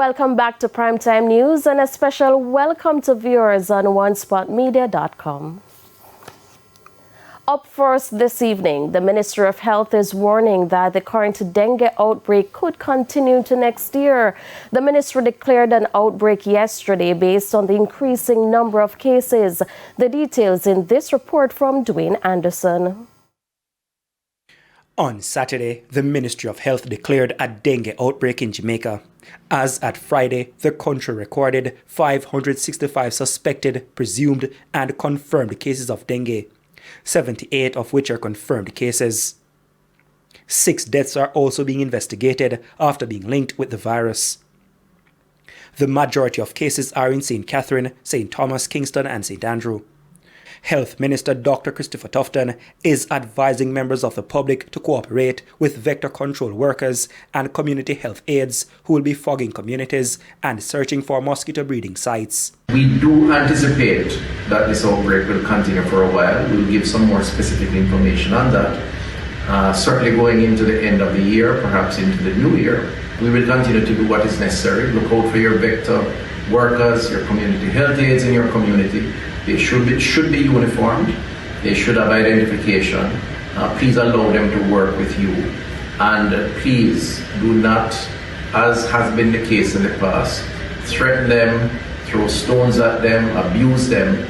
Welcome back to Primetime News and a special welcome to viewers on onespotmedia.com. Up first this evening, the Ministry of Health is warning that the current dengue outbreak could continue to next year. The ministry declared an outbreak yesterday based on the increasing number of cases. The details in this report from Dwayne Anderson. On Saturday, the Ministry of Health declared a dengue outbreak in Jamaica. As at Friday, the country recorded 565 suspected, presumed, and confirmed cases of dengue, 78 of which are confirmed cases. 6 deaths are also being investigated after being linked with the virus. The majority of cases are in St. Catherine, St. Thomas, Kingston, and St. Andrew. Health Minister Dr. Christopher Tufton is advising members of the public to cooperate with vector control workers and community health aides who will be fogging communities and searching for mosquito breeding sites. We do anticipate that this outbreak will continue for a while. We'll give some more specific information on that. Certainly going into the end of the year, perhaps into the new year, we will continue to do what is necessary. Look out for your vector workers, your community health aides in your community. They should be uniformed. They should have identification. Please allow them to work with you. And please do not, as has been the case in the past, threaten them, throw stones at them, abuse them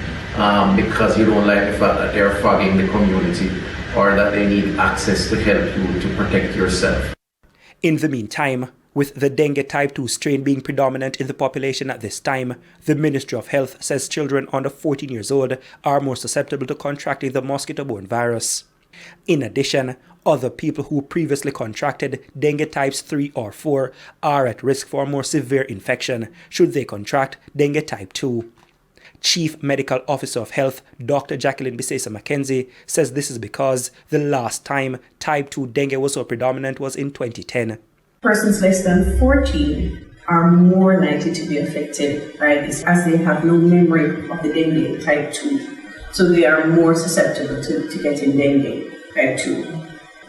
because you don't like the fact that they're fogging the community or that they need access to help you to protect yourself. In the meantime, with the dengue type 2 strain being predominant in the population at this time, the Ministry of Health says children under 14 years old are more susceptible to contracting the mosquito-borne virus. In addition, other people who previously contracted dengue types 3 or 4 are at risk for more severe infection should they contract dengue type 2. Chief Medical Officer of Health, Dr. Jacqueline Bisesa Mackenzie, says this is because the last time type 2 dengue was so predominant was in 2010. Persons less than 14 are more likely to be affected by this as they have no memory of the dengue type 2. So they are more susceptible to getting dengue type 2.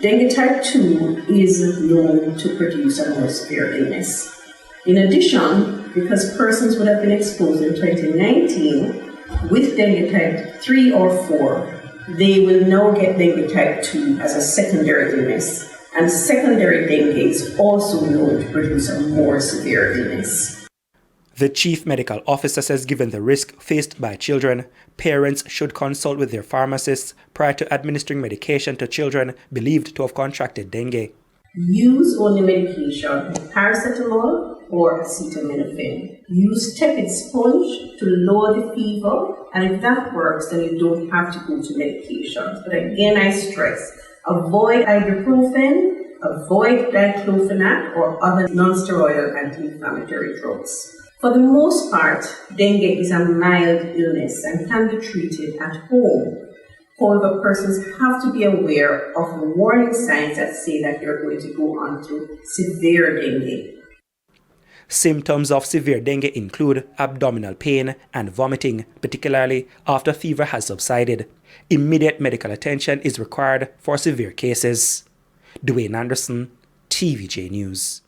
Dengue type 2 is known to produce a more severe illness. In addition, because persons would have been exposed in 2019 with dengue type 3 or 4, they will now get dengue type 2 as a secondary illness. And secondary dengue is also known to produce a more severe illness. The Chief Medical Officer says given the risk faced by children, parents should consult with their pharmacists prior to administering medication to children believed to have contracted dengue. Use only medication, paracetamol or acetaminophen. Use tepid sponge to lower the fever, and if that works, then you don't have to go to medications. But again, I stress, avoid ibuprofen, avoid diclofenac or other non-steroidal anti-inflammatory drugs. For the most part, dengue is a mild illness and can be treated at home. However, persons have to be aware of the warning signs that say that you're going to go on to severe dengue. Symptoms of severe dengue include abdominal pain and vomiting, particularly after fever has subsided. Immediate medical attention is required for severe cases. Dwayne Anderson, TVJ News.